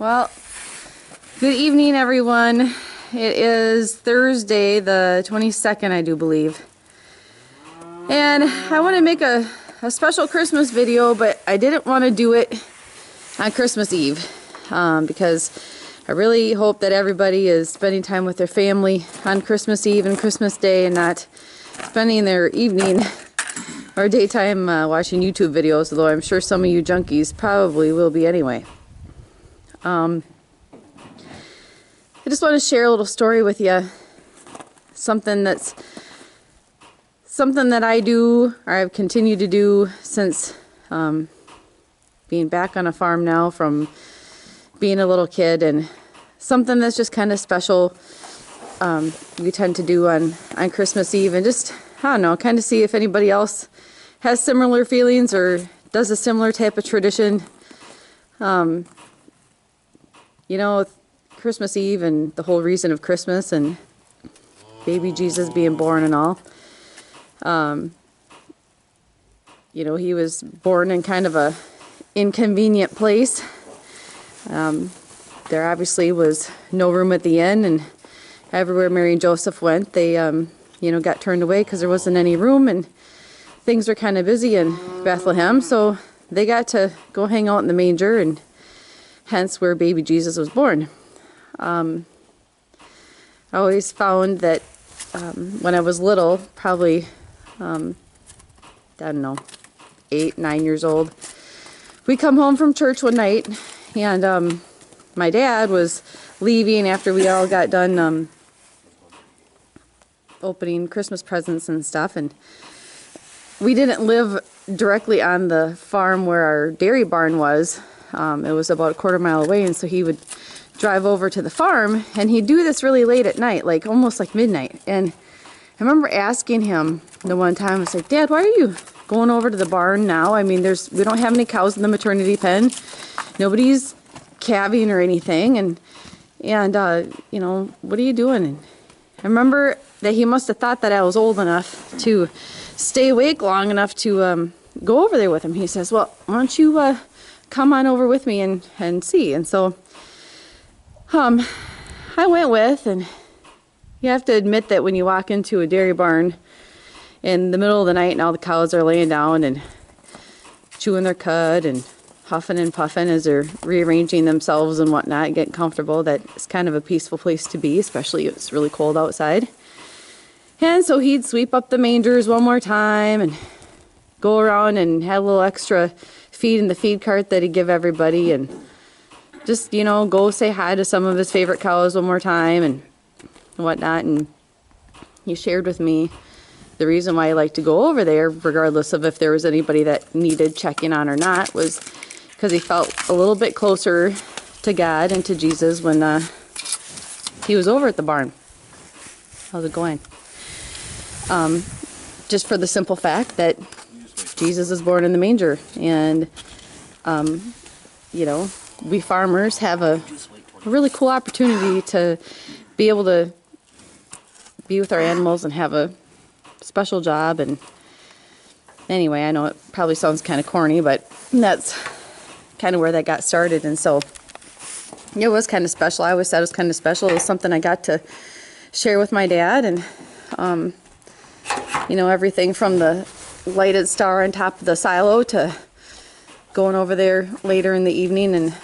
Well, good evening, everyone. It is Thursday, the 22nd, I do believe. And I want to make a special Christmas video, but I didn't want to do it on Christmas Eve because I really hope that everybody is spending time with their family on Christmas Eve and Christmas Day and not spending their evening or daytime watching YouTube videos, although I'm sure some of you junkies probably will be anyway. I just want to share a little story with you. Something that I do, or I've continued to do since being back on a farm now from being a little kid, and something that's just kind of special we tend to do on Christmas Eve, and just, I don't know, kind of see if anybody else has similar feelings or does a similar type of tradition. You know, Christmas Eve and the whole reason of Christmas and baby Jesus being born and all. You know, he was born in kind of a inconvenient place. There obviously was no room at the inn, and everywhere Mary and Joseph went, they, you know, got turned away because there wasn't any room, and things were kind of busy in Bethlehem, so they got to go hang out in the manger, and hence where baby Jesus was born. I always found that when I was little, probably, I don't know, 8, 9 years old, we come home from church one night, and my dad was leaving after we all got done opening Christmas presents and stuff, and we didn't live directly on the farm where our dairy barn was. It was about a quarter mile away, and so he would drive over to the farm, and he'd do this really late at night, like almost like midnight. And I remember asking him the one time, I was like, "Dad, why are you going over to the barn now? I mean, we don't have any cows in the maternity pen. Nobody's calving or anything, and you know, what are you doing?" And I remember that he must have thought that I was old enough to stay awake long enough to go over there with him. He says, "Well, why don't you come on over with me and see?" And so I went with, and you have to admit that when you walk into a dairy barn in the middle of the night and all the cows are laying down and chewing their cud and huffing and puffing as they're rearranging themselves and whatnot, getting comfortable, that it's kind of a peaceful place to be, especially if it's really cold outside. And so he'd sweep up the mangers one more time and go around and have a little extra feed in the feed cart that he'd give everybody, and just, you know, go say hi to some of his favorite cows one more time and whatnot. And he shared with me the reason why he liked to go over there, regardless of if there was anybody that needed checking on or not, was because he felt a little bit closer to God and to Jesus when he was over at the barn. How's it going? Just for the simple fact that Jesus is born in the manger, and you know, we farmers have a really cool opportunity to be able to be with our animals and have a special job. And anyway, I know it probably sounds kind of corny, but that's kind of where that got started. And so it was kind of special. I always said it was kind of special. It was something I got to share with my dad, and you know, everything from the lighted star on top of the silo to going over there later in the evening and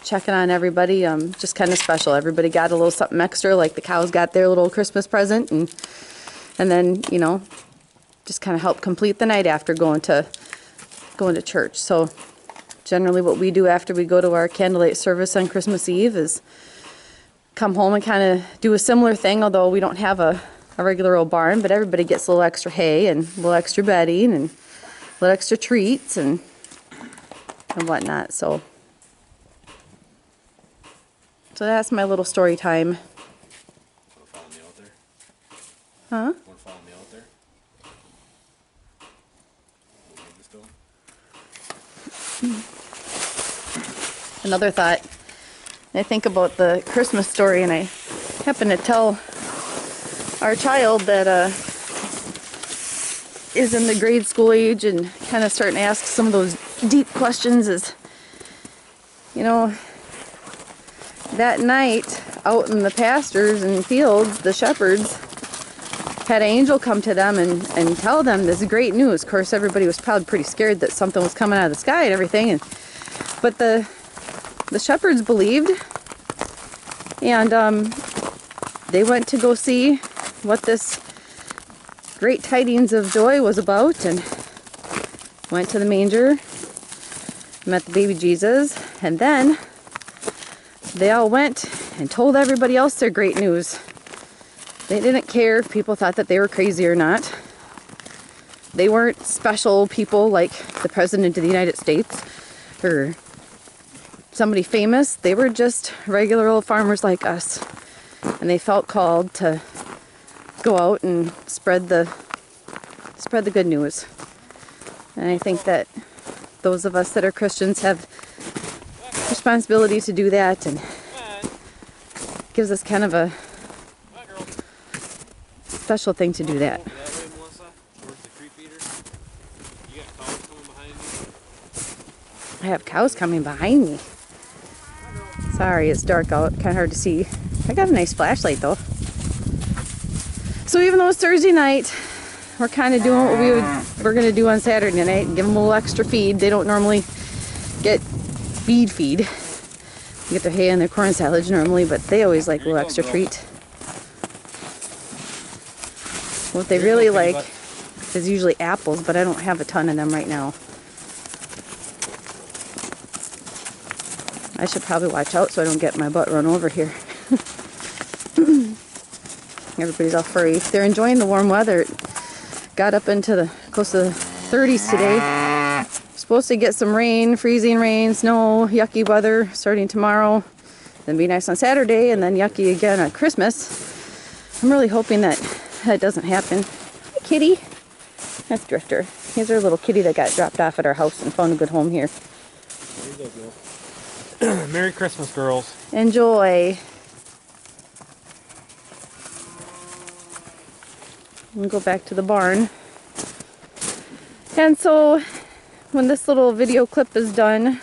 checking on everybody, just kind of special. Everybody got a little something extra, like the cows got their little Christmas present, and then, you know, just kind of help complete the night after going to church. So generally what we do after we go to our candlelight service on Christmas Eve is come home and kind of do a similar thing, although we don't have a regular old barn, but everybody gets a little extra hay and a little extra bedding and a little extra treats and whatnot. So that's my little story time. Huh? Another thought, I think about the Christmas story, and I happen to tell our child that is in the grade school age and kind of starting to ask some of those deep questions is, you know, that night, out in the pastures and fields, the shepherds had an angel come to them and tell them this great news. Of course, everybody was probably pretty scared that something was coming out of the sky and everything. But the shepherds believed, and they went to go see what this great tidings of joy was about, and went to the manger, met the baby Jesus, and then they all went and told everybody else their great news. They didn't care if people thought that they were crazy or not. They weren't special people like the President of the United States or somebody famous. They were just regular old farmers like us. And they felt called to go out and spread the good news. And I think that those of us that are Christians have responsibility to do that, and gives us kind of a special thing to do that. I have cows coming behind me. Sorry, it's dark out, kind of hard to see. I got a nice flashlight though. So even though it's Thursday night, we're kind of doing what we're going to do on Saturday night and give them a little extra feed. They don't normally get feed. They get their hay and their corn silage normally, but they always like a little extra treat. What they really like is usually apples, but I don't have a ton of them right now. I should probably watch out so I don't get my butt run over here. Everybody's all furry. They're enjoying the warm weather. It got up into close to the 30s today. Supposed to get some rain, freezing rain, snow, yucky weather starting tomorrow. Then be nice on Saturday, and then yucky again on Christmas. I'm really hoping that doesn't happen. Hi, kitty. That's Drifter. Here's our little kitty that got dropped off at our house and found a good home here. There you go, girl. Merry Christmas, girls. Enjoy. We'll go back to the barn. And so when this little video clip is done,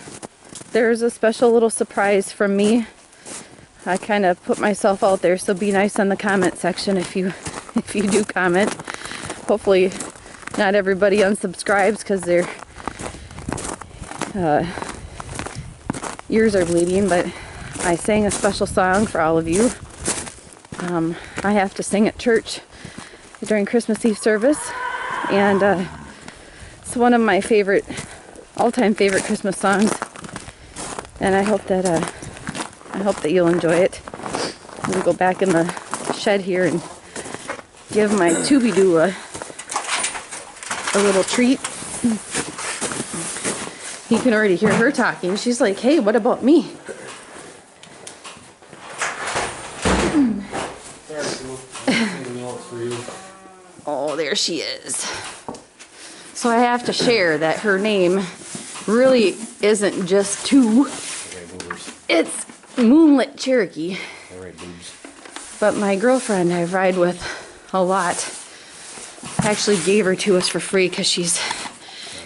there's a special little surprise from me. I kind of put myself out there, so be nice on the comment section if you do comment. Hopefully not everybody unsubscribes because their ears are bleeding, but I sang a special song for all of you. I have to sing at church during Christmas Eve service, and it's one of my all-time favorite Christmas songs, and I hope that you'll enjoy it. I'm gonna go back in the shed here and give my Tooby-Doo a little treat. You can already hear her talking. She's like, "Hey, what about me?" Oh, there she is. So I have to share that her name really isn't just two. It's Moonlit Cherokee. But my girlfriend I ride with a lot actually gave her to us for free because she's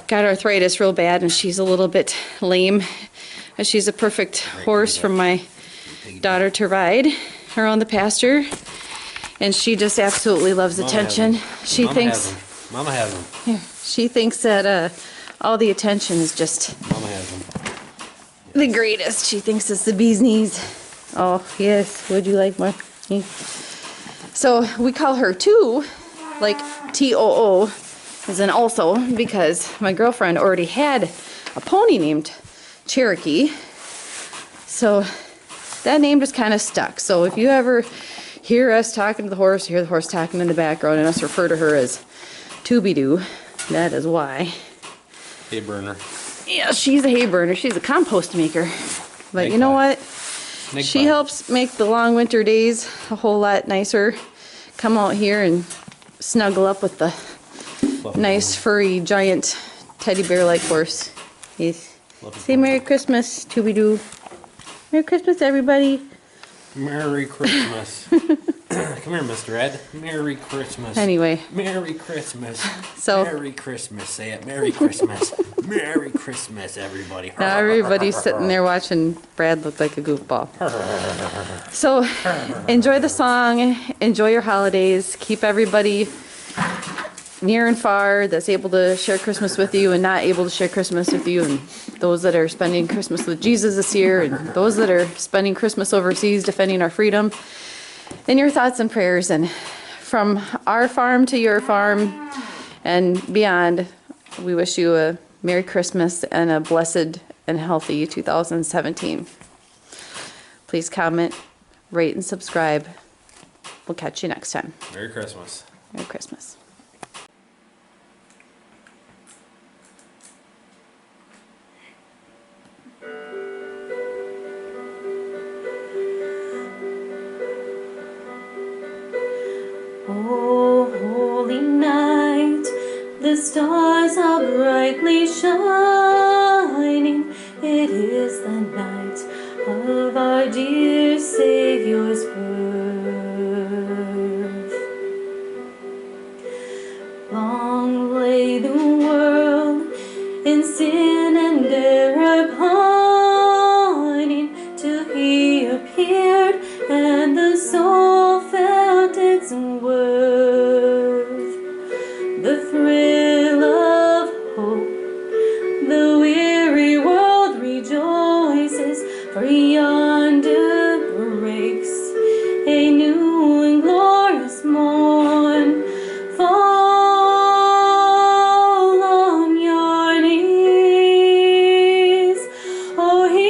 got arthritis real bad and she's a little bit lame. And she's a perfect horse for my daughter to ride around the pasture. And she just absolutely loves attention. Mama has them. Yeah, she thinks that all the attention is just Mama has them. the greatest. She thinks it's the bee's knees. Oh, yes. Would you like more? Yeah. So we call her Too, like T-O-O, as in also, because my girlfriend already had a pony named Cherokee. So that name just kind of stuck. So if you ever hear us talking to the horse, hear the horse talking in the background, and us refer to her as Tooby-Doo, that is why. Hay burner. Yeah, she's a hay burner. She's a compost maker. But you know what? She helps make the long winter days a whole lot nicer. Come out here and snuggle up with the nice, furry, giant teddy bear-like horse. Yes. Say Merry Christmas, Tooby-Doo. Merry Christmas, everybody. Merry Christmas. Come here, Mr. Ed. Merry Christmas. Anyway, Merry Christmas. So- Merry Christmas. Say it. Merry Christmas. Merry Christmas, everybody. now everybody's sitting there watching Brad look like a goofball. So enjoy the song, enjoy your holidays, keep everybody near and far that's able to share Christmas with you and not able to share Christmas with you, and those that are spending Christmas with Jesus this year and those that are spending Christmas overseas defending our freedom, in your thoughts and prayers. And from our farm to your farm and beyond, we wish you a Merry Christmas and a blessed and healthy 2017. Please comment, rate, and subscribe. We'll catch you next time. Merry Christmas. Merry Christmas. Oh, holy night, the stars are brightly shining. It is the night of our dear Savior's birth. Long lay the world in sin and error pining, till He appeared and the soul felt its worth. The thrill of hope, the weary world rejoices, for yonder breaks a new and glorious morn. Fall on your knees, oh, hear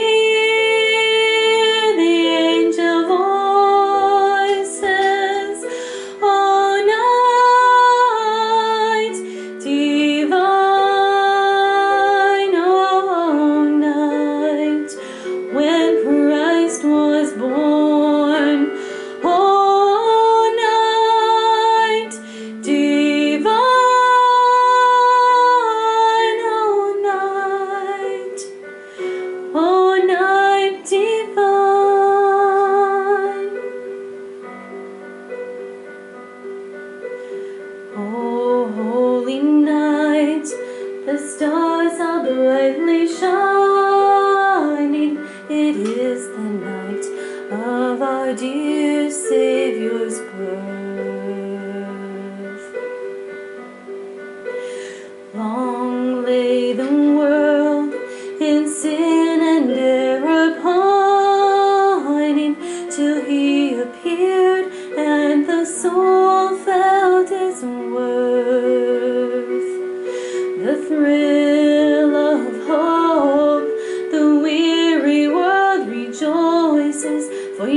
the angel voices, oh, night divine, oh, night when Christ was born, oh, night divine, oh, night divine. Oh, holy night, the stars are brightly shining. It is the night of our dear Savior's birth. Long lay the world in sin and error pining, till He appeared and the soul felt its worth. The thrill of hope, the weary world rejoices, for